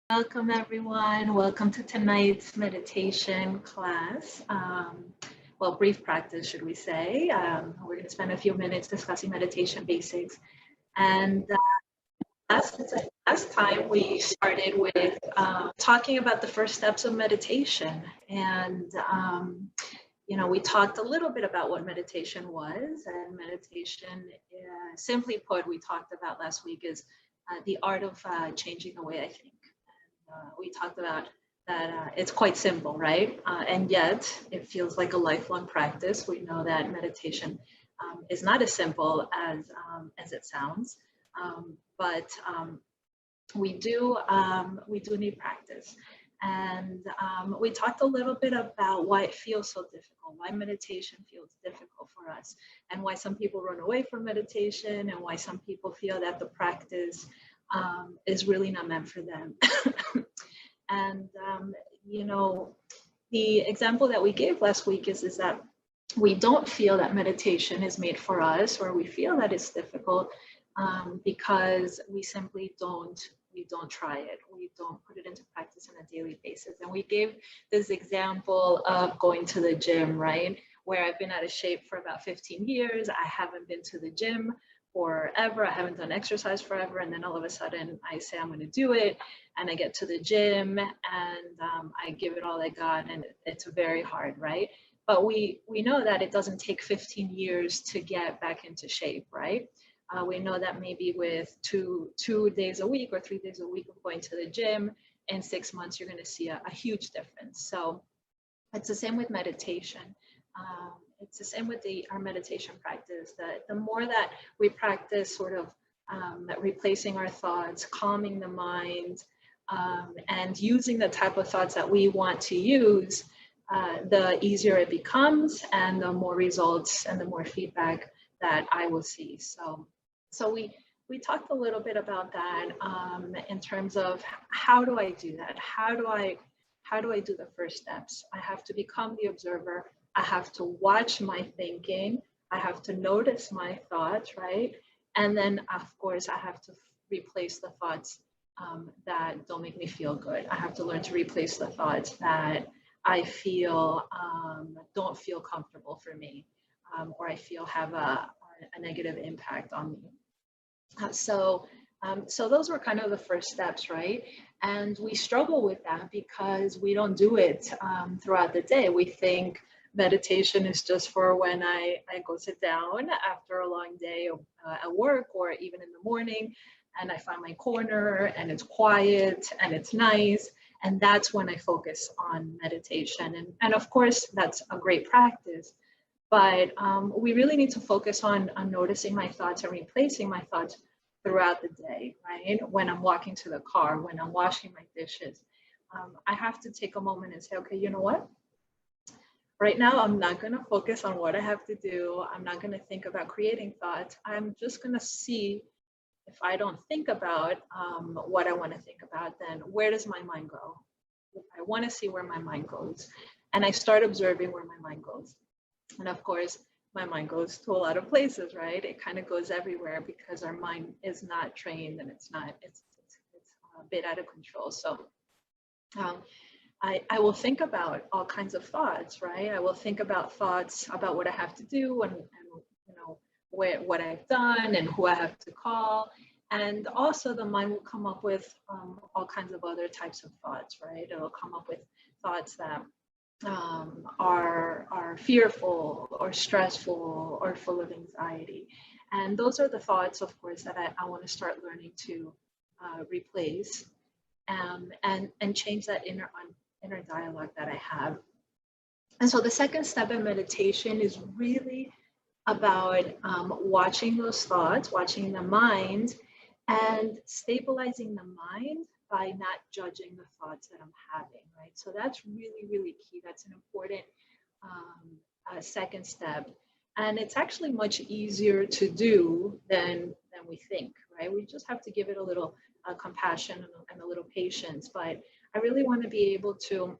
Welcome, everyone. Welcome to tonight's meditation class. Well, brief practice, should we say. We're going to spend a few minutes discussing meditation basics. And last time we started with talking about the first steps of meditation. And, we talked a little bit about what meditation was. And meditation, simply put, we talked about last week is the art of changing the way I think. We talked about that it's quite simple, right? And yet it feels like a lifelong practice. We know that meditation is not as simple as it sounds, but we do need practice. And we talked a little bit about why it feels so difficult, why meditation feels difficult for us, and why some people run away from meditation, and why some people feel that the practice is really not meant for them. And, the example that we gave last week is that we don't feel that meditation is made for us, or we feel that it's difficult because we simply don't try it. We don't put it into practice on a daily basis. And we gave this example of going to the gym, right? Where I've been out of shape for about 15 years. I haven't been to the gym forever. I haven't done exercise forever. And then all of a sudden I say I'm going to do it. And I get to the gym and I give it all I got. And it's very hard, right? But we know that it doesn't take 15 years to get back into shape, right? We know that maybe with two days a week or 3 days a week of going to the gym, in 6 months, you're going to see a huge difference. So it's the same with meditation. It's the same with our meditation practice, that the more that we practice sort of replacing our thoughts, calming the mind, and using the type of thoughts that we want to use, the easier it becomes and the more results and the more feedback that I will see. So we talked a little bit about that in terms of how do I do that? How do I do the first steps? I have to become the observer. I have to watch my thinking. I have to notice my thoughts, right? And then, of course, I have to replace the thoughts that don't make me feel good. I have to learn to replace the thoughts that I feel don't feel comfortable for me, or I feel have a negative impact on me. So those were kind of the first steps, right? And we struggle with that because we don't do it throughout the day. We think meditation is just for when I go sit down after a long day at work, or even in the morning, and I find my corner and it's quiet and it's nice. And that's when I focus on meditation. And of course, that's a great practice. But we really need to focus on noticing my thoughts and replacing my thoughts throughout the day, right? When I'm walking to the car, when I'm washing my dishes, I have to take a moment and say, okay, you know what? Right now, I'm not going to focus on what I have to do. I'm not going to think about creating thoughts. I'm just going to see, if I don't think about what I want to think about, then where does my mind go? I want to see where my mind goes. And I start observing where my mind goes. And of course, my mind goes to a lot of places, right? It kind of goes everywhere because our mind is not trained, and it's a bit out of control. So I will think about all kinds of thoughts, right? I will think about thoughts about what I have to do, and what I've done and who I have to call. And also the mind will come up with all kinds of other types of thoughts, right? It'll come up with thoughts that are fearful or stressful or full of anxiety. And those are the thoughts, of course, that I want to start learning to replace and change that inner dialogue that I have. And so the second step in meditation is really about watching those thoughts, watching the mind, and stabilizing the mind by not judging the thoughts that I'm having, right? So that's really, really key. That's an important second step. And it's actually much easier to do than we think, right? We just have to give it a little compassion and a little patience. But I really want to be able to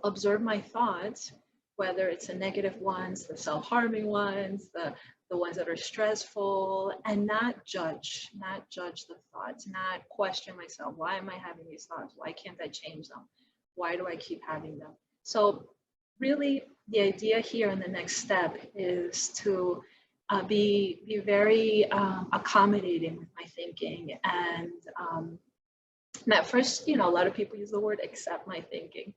observe my thoughts whether it's the negative ones, the self-harming ones, the ones that are stressful, and not judge the thoughts, not question myself. Why am I having these thoughts? Why can't I change them? Why do I keep having them? So really the idea here in the next step is to be very accommodating with my thinking. And at first, a lot of people use the word accept my thinking.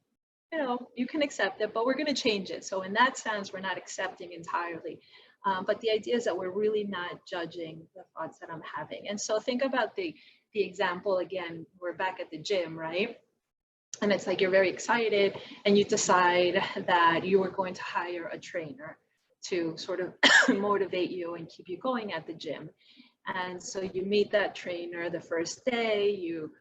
You can accept it, but we're going to change it. So in that sense, we're not accepting entirely. But the idea is that we're really not judging the thoughts that I'm having. And so think about the example again, we're back at the gym, right? And it's like you're very excited and you decide that you are going to hire a trainer to sort of motivate you and keep you going at the gym. And so you meet that trainer the first day, you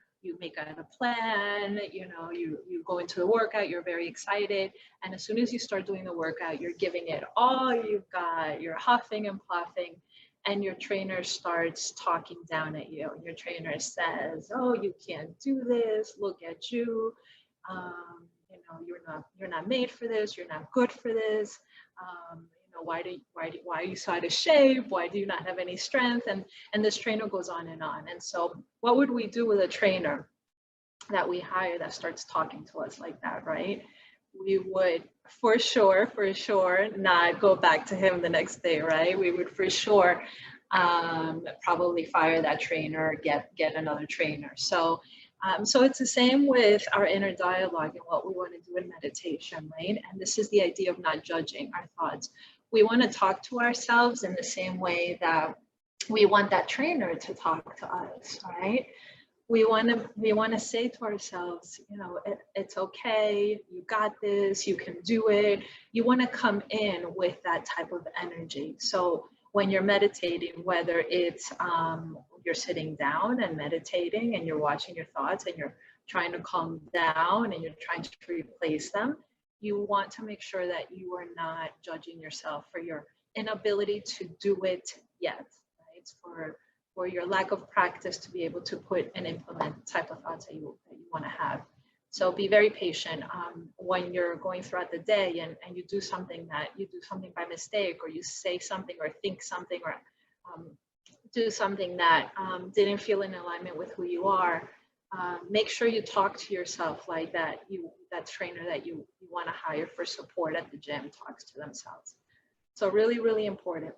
make out a plan, you go into the workout, you're very excited. And as soon as you start doing the workout, you're giving it all you've got, you're huffing and puffing, and your trainer starts talking down at you. Your trainer says, oh, you can't do this, look at you, you're not made for this, you're not good for this. Why are you so out of shape? Why do you not have any strength? And this trainer goes on and on. And so what would we do with a trainer that we hire that starts talking to us like that, right? We would for sure not go back to him the next day, right? We would for sure probably fire that trainer, get another trainer. So it's the same with our inner dialogue and what we want to do in meditation, right? And this is the idea of not judging our thoughts. We want to talk to ourselves in the same way that we want that trainer to talk to us, right? We want to say to ourselves, it's okay, you got this, you can do it. You want to come in with that type of energy. So when you're meditating, whether it's you're sitting down and meditating and you're watching your thoughts and you're trying to calm down and you're trying to replace them, you want to make sure that you are not judging yourself for your inability to do it yet, right? For your lack of practice to be able to put and implement the type of thoughts that you want to have. So be very patient when you're going throughout the day and you do something by mistake, or you say something or think something or do something that didn't feel in alignment with who you are. Make sure you talk to yourself like that. That trainer that you want to hire for support at the gym talks to themselves. So really, really important.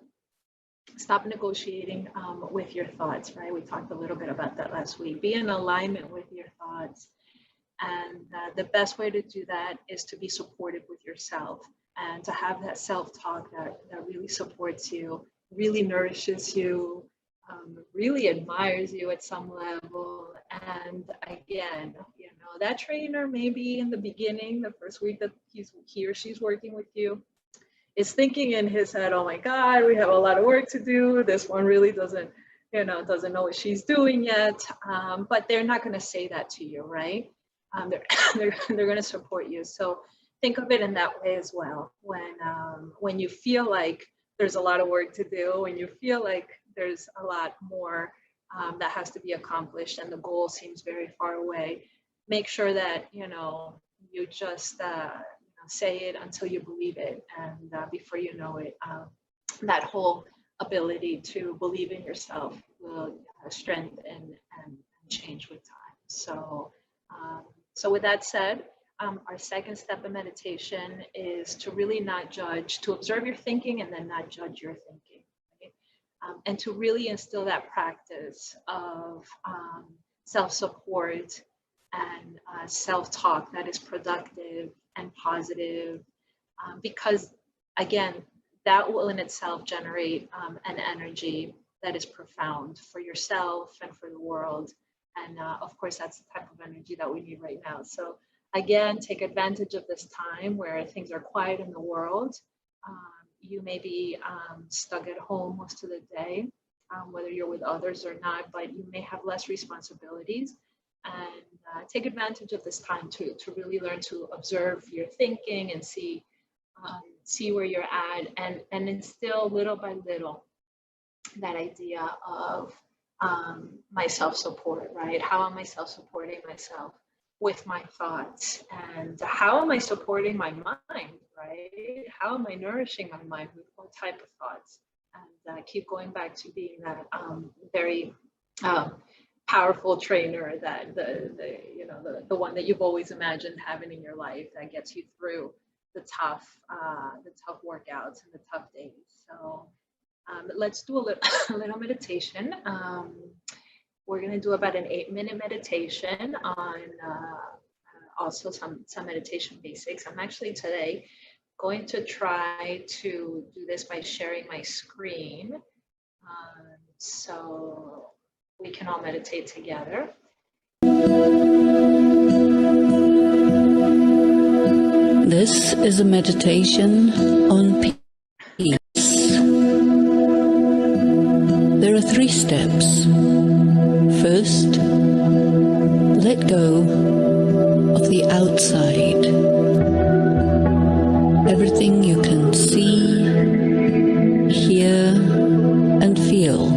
Stop negotiating with your thoughts, right? We talked a little bit about that last week. Be in alignment with your thoughts. And the best way to do that is to be supportive with yourself and to have that self-talk that really supports you, really nourishes you, really admires you at some level. And again, that trainer maybe in the beginning, the first week that he or she's working with you, is thinking in his head, oh my God, we have a lot of work to do. This one really doesn't know what she's doing yet. But they're not going to say that to you, right? They're going to support you. So think of it in that way as well. When you feel like there's a lot of work to do, when you feel like there's a lot more that has to be accomplished and the goal seems very far away, make sure that you just say it until you believe it, and before you know it, that whole ability to believe in yourself will strengthen and change with time. So with that said, our second step in meditation is to really not judge, to observe your thinking and then not judge your thinking, right? And to really instill that practice of self-support and self-talk that is productive and positive, because again, that will in itself generate an energy that is profound for yourself and for the world. And of course, that's the type of energy that we need right now. So again, take advantage of this time where things are quiet in the world. You may be stuck at home most of the day, whether you're with others or not, but you may have less responsibilities. And take advantage of this time to really learn to observe your thinking and see where you're at, and instill little by little that idea of my self-support, right? How am I self-supporting myself? with my thoughts, and how am I supporting my mind, right? How am I nourishing my mind with what type of thoughts? And keep going back to being that very powerful trainer, that the one that you've always imagined having in your life, that gets you through the tough workouts and the tough days. So let's do a little meditation. We're going to do about an 8-minute meditation on also some meditation basics. I'm actually today going to try to do this by sharing my screen, so we can all meditate together. This is a meditation on peace. There are 3 steps. First, let go of the outside. Everything you can see, hear, and feel.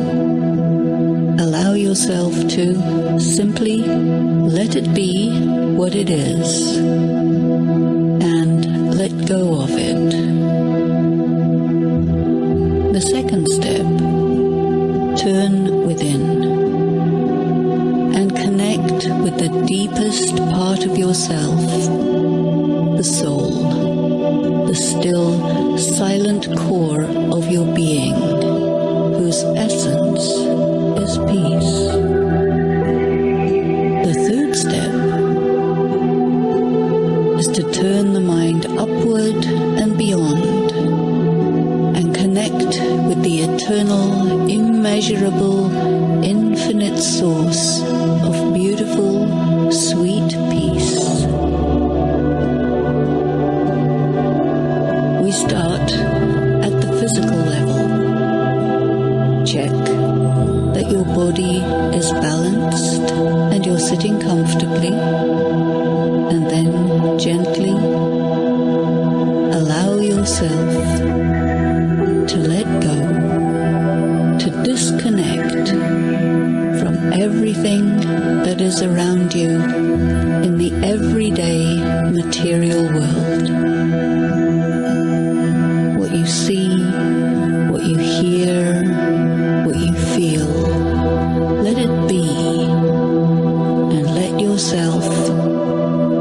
Allow yourself to simply let it be what it is, and let go of it. The second step, turn within and connect with the deepest part of yourself, the soul, the still, silent core of your being, whose essence is peace. The third step is to turn the mind upward and beyond and connect with the eternal, immeasurable, infinite source of beautiful, sweet peace. We start at the physical level. Check that your body is balanced and you're sitting comfortably, and then gently allow yourself to let go, to disconnect from everything that is around you in the everyday material world. What you see, what you hear, what you feel, let it be, and let yourself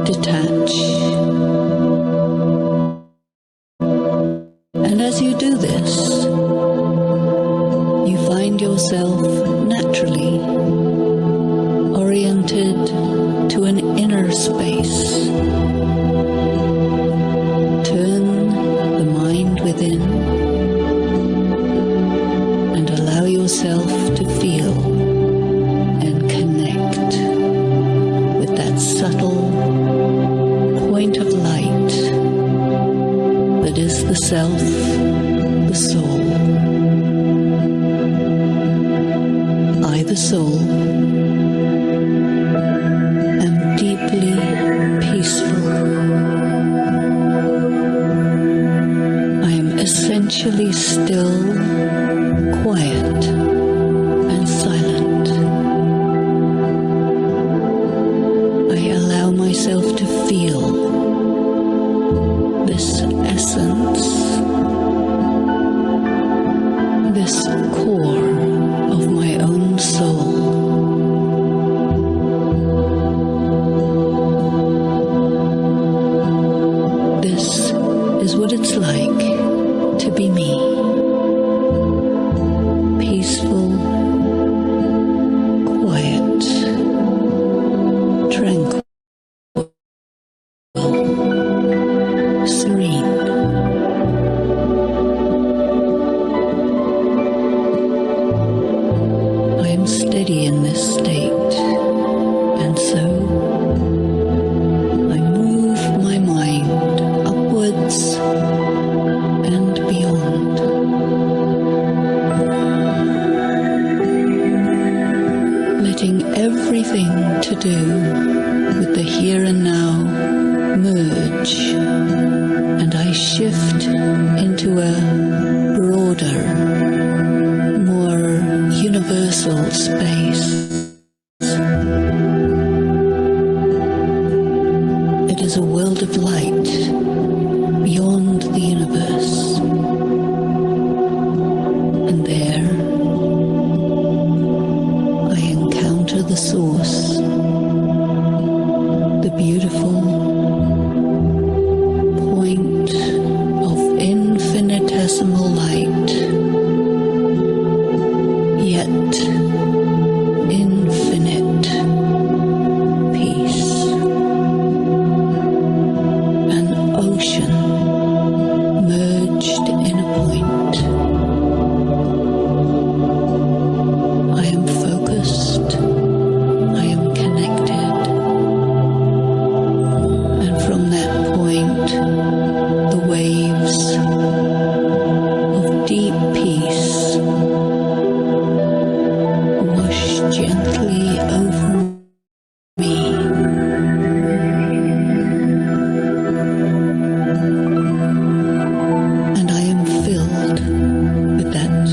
detach. And as you do this, you find yourself naturally oriented to an inner space. Turn the mind within and allow yourself to feel and connect with that subtle point of light that is the self, the soul. I, the soul, am deeply peaceful. I am essentially still, quiet, and silent. I allow myself to feel this essence, this core of my own soul. This is what it's like to be me. Peaceful, quiet, tranquil, serene. I am steady in this state, and so I move my mind upwards and beyond. Letting everything to do with the here and now merge, and I shift into a broader, more universal space. peace wash gently over me. And I am filled with that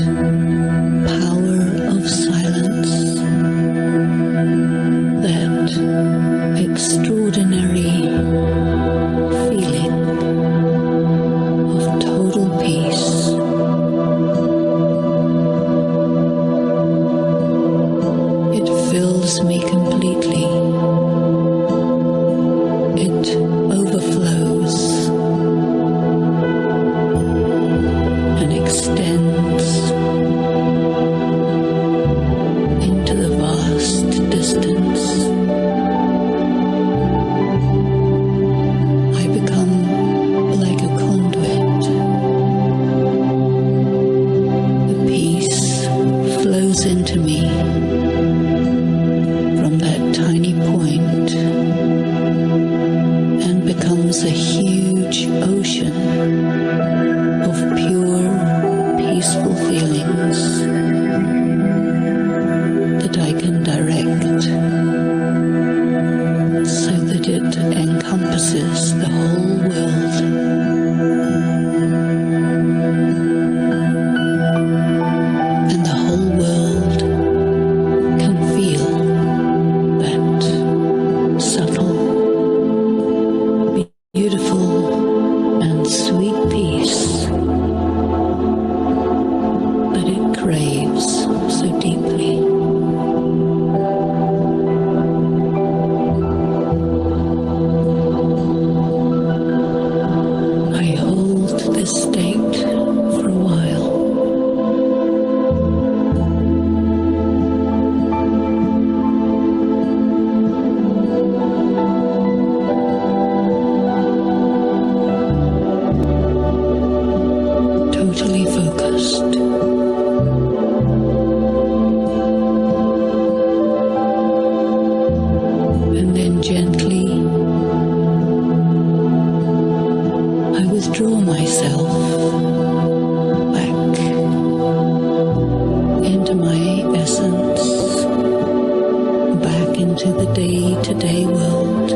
power of silence, that extraordinary feeling of total peace. It fills me completely. It overflows and extends into the vast distance. I become like a conduit. The peace flows into me from that tiny point and becomes a huge ocean of pure, peaceful feelings that I can direct so that it encompasses the whole world. And the whole world can feel that subtle, beautiful, and sweet peace that it craves so deeply. I hold this state for a while. Totally focused. And then gently I withdraw myself back into my essence, back into the day-to-day world.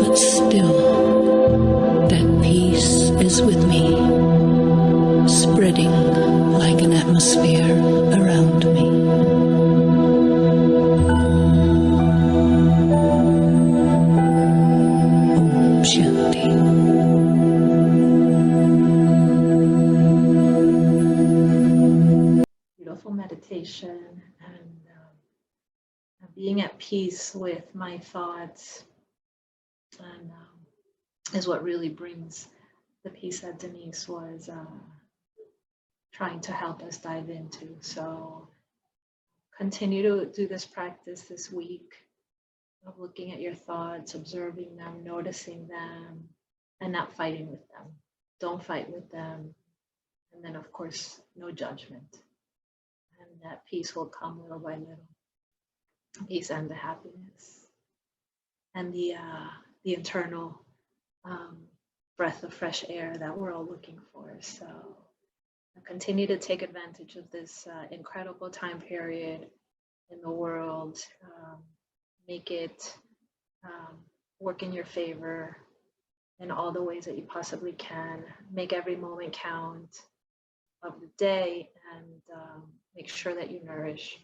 But still, that peace is with me, spreading like an atmosphere around me. Om Shanti. Beautiful meditation and being at peace with my thoughts and is what really brings the peace that Denise was trying to help us dive into. So continue to do this practice this week of looking at your thoughts, observing them, noticing them, and not fighting with them. Don't fight with them. And then, of course, no judgment. And that peace will come little by little. Peace and the happiness and the internal breath of fresh air that we're all looking for. So continue to take advantage of this incredible time period in the world. Make it work in your favor in all the ways that you possibly can. Make every moment count of the day, and make sure that you nourish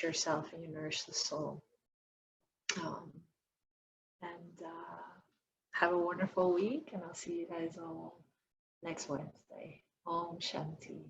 yourself and you nourish the soul. And have a wonderful week, and I'll see you guys all next Wednesday. Om Shanti.